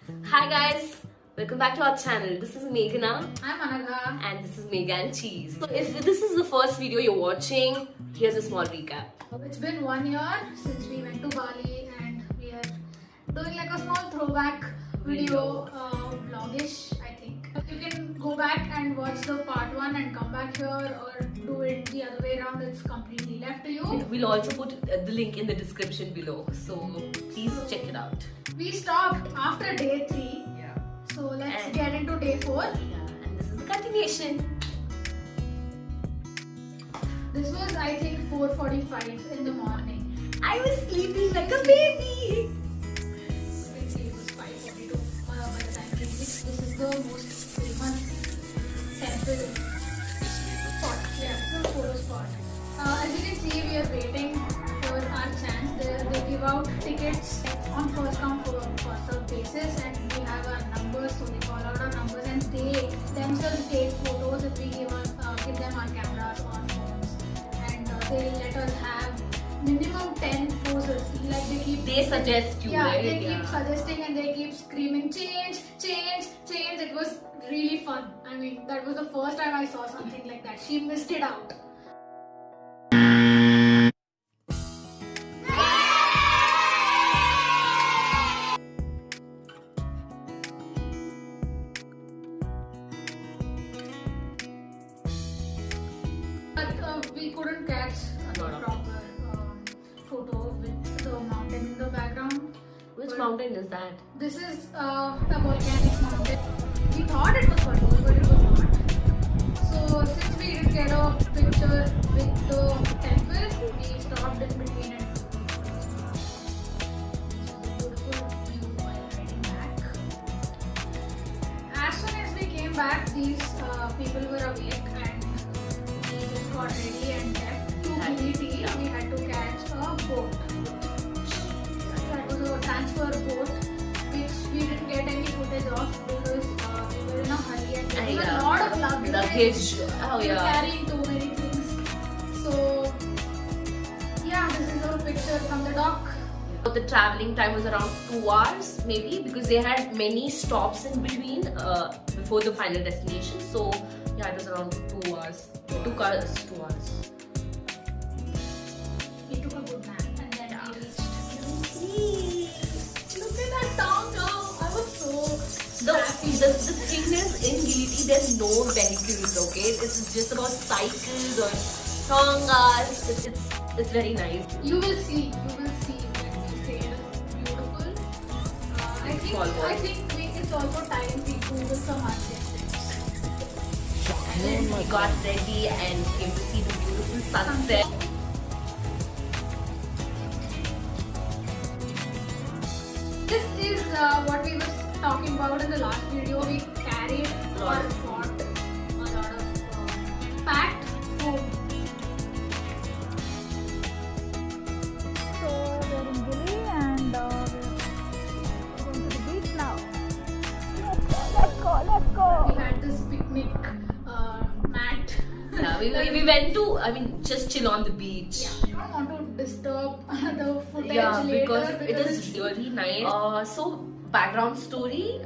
Hi guys, welcome back to our channel. This is Meghana I'm Anagha. and this is Mega and Cheese. So if this is the first video you're watching, here's a small recap. It's been 1 year since we went to Bali and we are doing like a small throwback video vlogish, I think. You can go back and watch the part 1 and come back here, or do it the other way around. It's completely left to you. We'll also put the link in the description below, so please check it out. We stopped after day 3. Yeah. So let's And- get into day 4. Yeah, and this is the continuation. This was, I think, 4:45 in the morning. I was sleeping like a baby. Basically, it was 5:42 by the time we reached. This is the most famous temple spot. Yeah, this is a photo spot. As you can see, we are waiting for our chance. They give out tickets on first come first served basis, and we have our numbers, so they call out our numbers and they themselves take photos if we give them our cameras or phones, and they let us have minimum 10 poses. Like They suggest you, yeah, right? they keep suggesting and they keep screaming, change, change, change. It was really fun. I mean, that was the first time I saw something like that. She missed it out. But we couldn't catch a proper photo with the mountain in the background. Which But mountain is that? This is a volcanic mountain. We thought it was Fatehpur, but it was not. So since we didn't get a picture with the temple, we stopped in between it. Beautiful view while riding back. As soon as we came back, these people were awake and we just got ready and left to Giri. Yeah. We had to catch a boat. That was a transfer boat, which we didn't get any footage of because we were in a hurry and there was a lot of luggage. Oh We were yeah. carrying too many things. So yeah, this is a picture from the dock. The traveling time was around 2 hours, maybe, because they had many stops in between before the final destination. So yeah, it was around 2 hours. 2 hours. 2 hours. We took a good nap and then we reached. Look at that town now. I was so The happy. thing is, in Giliti, there's no vehicles, okay? It's just about cycles or tongas. It's very nice. You will see when we say it's beautiful. I think it's also time we Google some adjectives. And then we got ready and came to see the beautiful sunset. This is what we were talking about in the last video. We carried or bought a lot of packed food. So we're in Gili and we're going to the beach now. Let's go. We had this picnic mat. Yeah, we went to, just chill on the beach. Yeah, I don't want to disturb the footage Yeah, later because it is it's- really nice. So background story.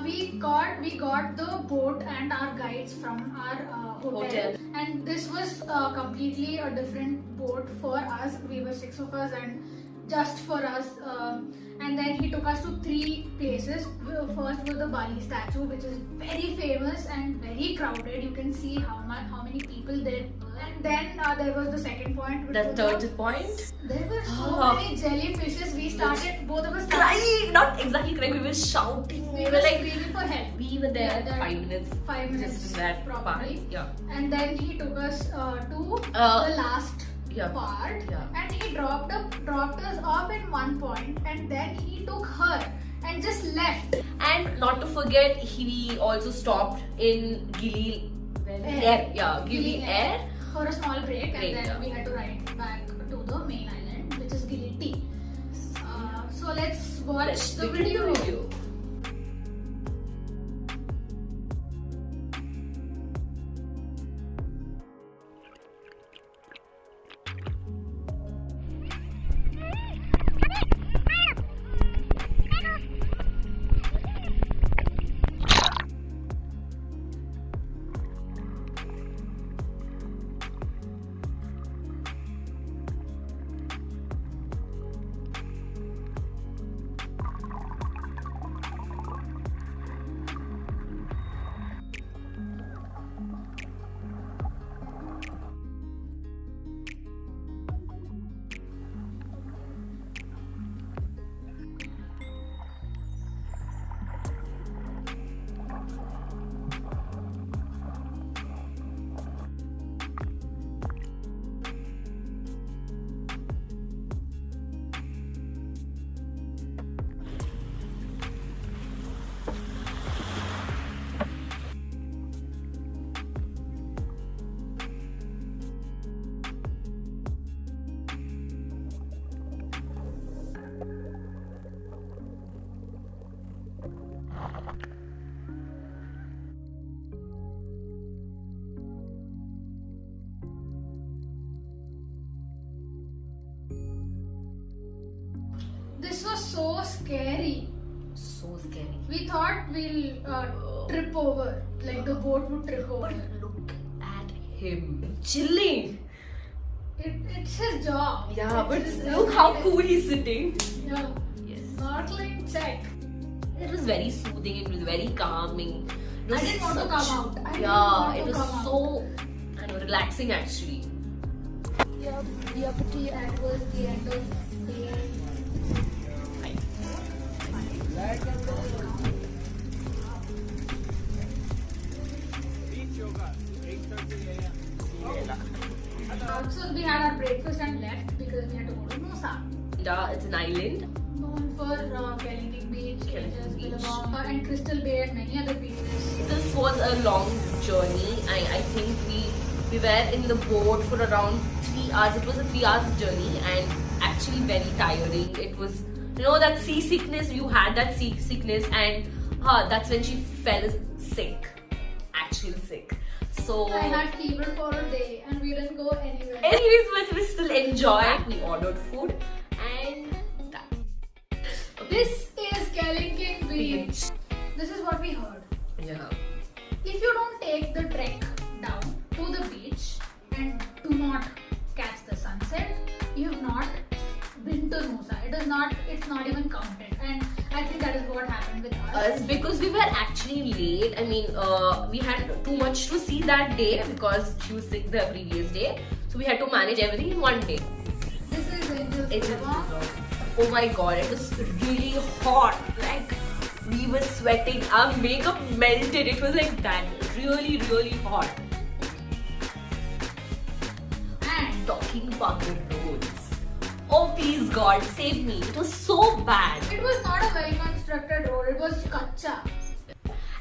we got the boat and our guides from our hotel, and this was completely a different boat for us. We were 6 of us and just for us. And then he took us to 3 places. First was the Bali statue, which is very famous and very crowded. You can see how many people there were. And then there was the second point. which The was third point. There were so Oh. many jellyfishes. Both of us started Crying, not exactly crying. We were shouting. We were screaming for help. We were there Yeah, that- 5 minutes. 5 minutes Just in that probably. part. Yeah. And then he took us to Uh, the last yeah. part, Yeah. and he dropped us off at one point, and then he took her and just left. And not to forget, he also stopped in Gili Air. Yeah, Gili Air. For a small break, Break, and then yeah. we had to ride back to the main island, which is Giliti. So let's watch Let's the begin video. the video. scary. So scary. We thought we'll trip over, like the boat would trip over. But look at him chilling. It's his job. Yeah, but It's his look how job. cool he's sitting. Yeah. Yes. Snorkeling check. It was very soothing. It was very calming. It I was didn't want to come out. I didn't Yeah, want it to was come out. so relaxing actually. Yep, that was the end of day. So we had our breakfast and left because we had to go to Nusa. It's an island. Known for Kellyking Beach, Kellyking Beach. Billabong, and Crystal Bay and many other beaches. This was a long journey. I think we were in the boat for around 3 hours. It was a 3 hours journey and actually very tiring. It was, you know, that seasickness. You had that seasickness, and that's when she fell sick. Actually sick. So I had fever for a day and we didn't go anywhere. anyways, but we still enjoyed. We ordered food and that. This is Kellyking Beach. This is what we heard. Yeah. If you don't take the trek down to the beach and do not catch the sunset, you have not been to Nusa. It's not even counted. And I think that is what happened with us. Because we were actually late. I mean, we had too much to see that day because she was sick the previous day. So we had to manage everything in one day. This is Angel's It is, Boulevard. oh my god, it was really hot. Like, we were sweating. Our makeup melted. It was like that. Really, really hot. And Talking about the roads. Oh, please God, save me. It was so bad. it was not a well constructed road, it was kacha.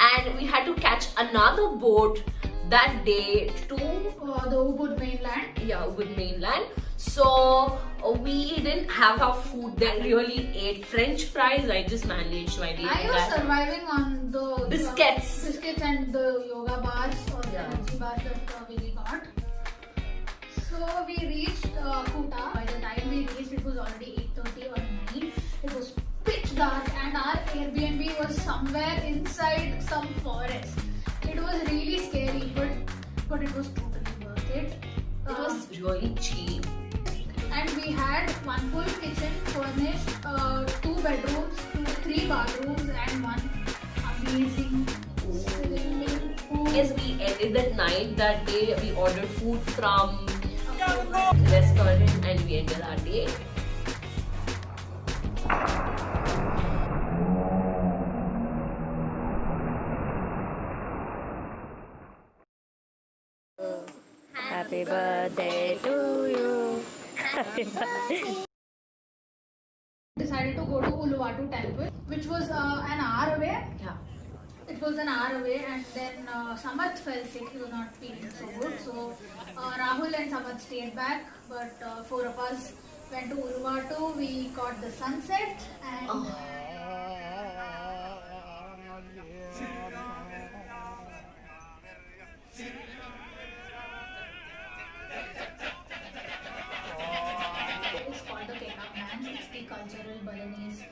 And we had to catch another boat that day to The Ubud mainland. Ubud mainland. So we didn't have our food there. Really ate French fries. I just managed my day. I was surviving on the Biscuits. biscuits and the yoga bars or Yeah. the energy bars that we got. So we reached Kuta. By the time we reached, it was already 8:30 or 9. It was pitch dark, and our Airbnb was somewhere inside some forest. It was really scary, but it was totally worth it. It was really cheap. And we had one full kitchen furnished, 2 bedrooms, 3 bathrooms, and one amazing swimming pool. Yes, we ended the night that day. We ordered food from restaurant and we ended our day. Happy birthday to you. Happy birthday. Decided to go to Uluwatu temple, which was an hour away. Yeah. It was an hour away, and then Samath fell sick. He was not feeling so good. So Rahul and Samath stayed back, but 4 of us went to Uluwatu. We caught the sunset, and it's called the Kekak dance. It's the cultural Balinese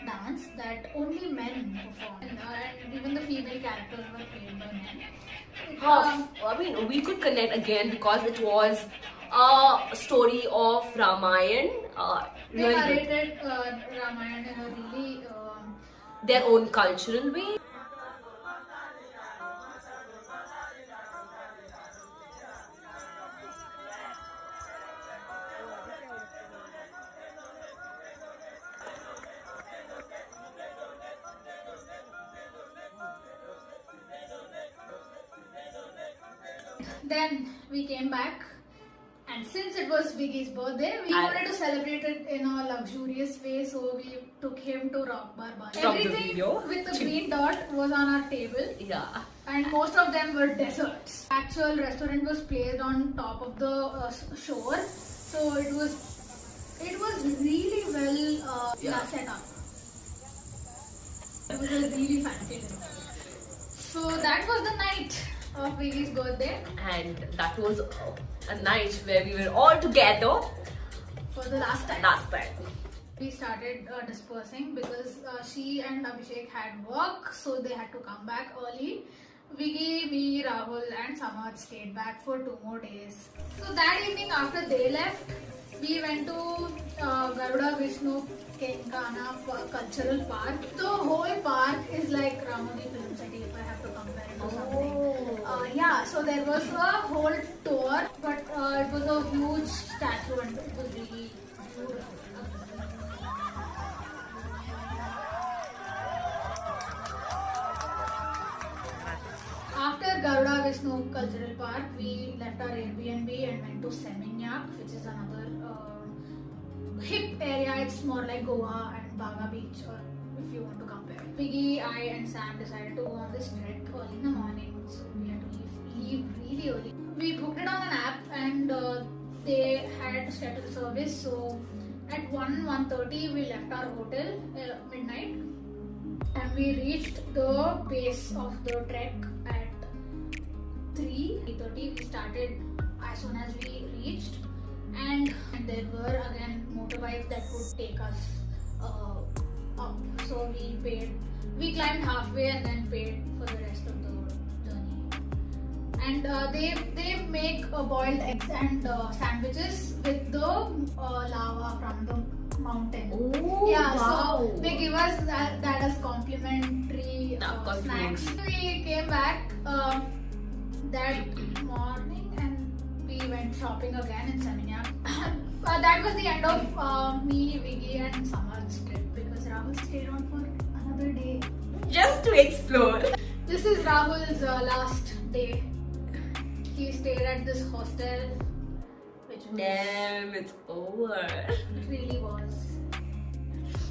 dance that only men perform, and even the female characters were played by men. I mean, we could connect again because it was a story of Ramayana. They Really narrated Ramayana in a really their own cultural way. Then we came back, and since it was Biggie's birthday, we wanted to celebrate it in a luxurious way, so we took him to Rock Bar Bali. From the Everything video. with the green dot was on our table, Yeah. and most of them were desserts. Actual restaurant was placed on top of the shore, so it was really well set up. It was a really fancy dinner. So that was the night of Biggie's birthday. And that was a night where we were all together For the last time. last time. we started dispersing because she and Abhishek had work, so they had to come back early. Viggy, me, Rahul and Samarth stayed back for 2 more days. So that evening after they left, we went to Garuda Vishnu Kenkana Cultural Park. The whole park is like Ramoji Film City if I have to compare it to something. Yeah, so there was a whole tour, but it was a huge statue and it was really beautiful. After Garuda Vishnu Cultural Park, we left our Airbnb and went to Seminyak, which is another hip area. It's more like Goa and Baga Beach, or if you want to compare. Piggy, I and Sam decided to go on this trek early in the morning, so we had to leave really early. We booked it on an app and they had shuttle service, so at 1:30 we left our hotel midnight and we reached the base of the trek at 3:30. We started as soon as we reached, and there were again motorbikes that would take us up. So we climbed halfway and then paid for the rest of the journey. And they make boiled eggs and sandwiches with the lava from the mountain. Oh, yeah, wow. so they give us that as complimentary snacks. We came back that morning and we went shopping again in Seminyak. That was the end of me, Viggy and Samarth's trip because Rahul stayed on for another day. Just to explore. This is Rahul's last day. He stayed at this hostel, which was Damn, it's over. it really was.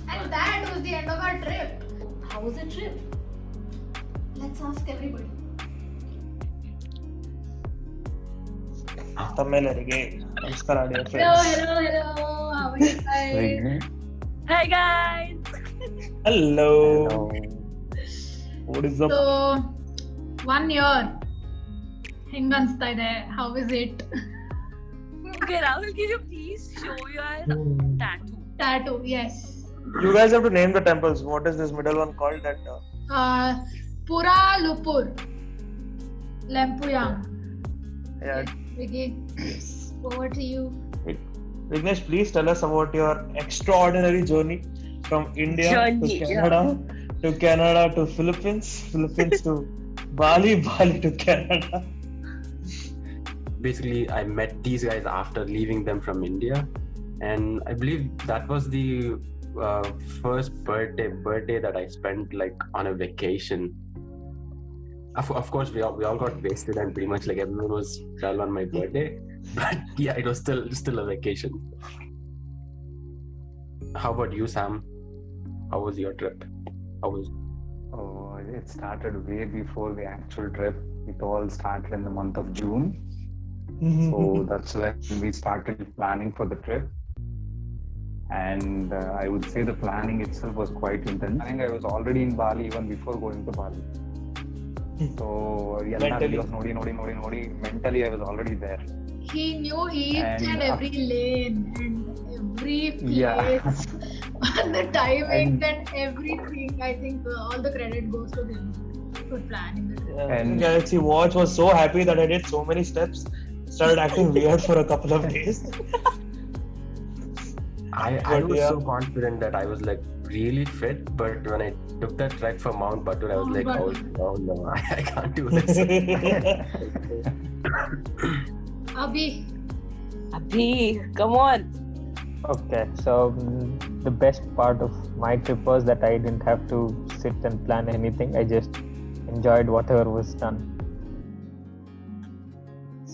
And that was the end of our trip. How was the trip? Let's ask everybody. ತಮ್ಮೆಲ್ಲರಿಗೆ ನಮಸ್ಕಾರ dear Hello, friends. hello. How are you guys? Hi guys. Hello. What is up? So, 1 year. ಹೆಂಗ್ ಅನ್ಸ್ತಾ ಇದೆ? How is it? Okay, Rahul, can you please show your tattoo? Tattoo, yes. You guys have to name the temples. What is this middle one called? That Pura Lupur. Lempuyang. yeah. Vicky, over to you. Vignesh, please tell us about your extraordinary journey from India to Canada to Philippines to Bali to Canada. Basically, I met these guys after leaving them from India, and I believe that was the first birthday that I spent like on a vacation. Of course, we all got wasted and pretty much like everyone was dull on my birthday, but yeah, it was still a vacation. How about you, Sam? How was your trip? Oh, it started way before the actual trip. It all started in the month of June. So that's when we started planning for the trip. And I would say the planning itself was quite intense. I think I was already in Bali even before going to Bali. So Mentally. was nodi. Mentally, I was already there. He knew each and every lane and every place. Yeah. The timing and everything. I think all the credit goes to him for planning the trip. And- Galaxy Watch was so happy that I did so many steps. Started acting weird for a couple of days. I was so confident that I was like really fit, but when I took that trek for Mount Batur, I was like, oh no, I can't do this. Abhi, Come on. Okay, so the best part of my trip was that I didn't have to sit and plan anything. I just enjoyed whatever was done.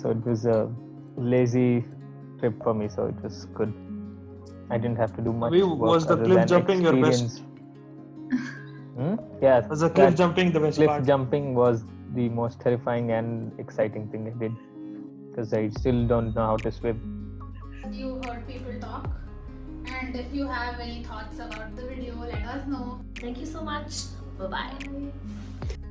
So it was a lazy trip for me, so it was good. I didn't have to do much work. Was the other cliff than jumping your best? Yeah. Was the cliff jumping the best Cliff part? jumping was the most terrifying and exciting thing I did, because I still don't know how to swim. you heard people talk. And if you have any thoughts about the video, let us know. Thank you so much. Bye bye.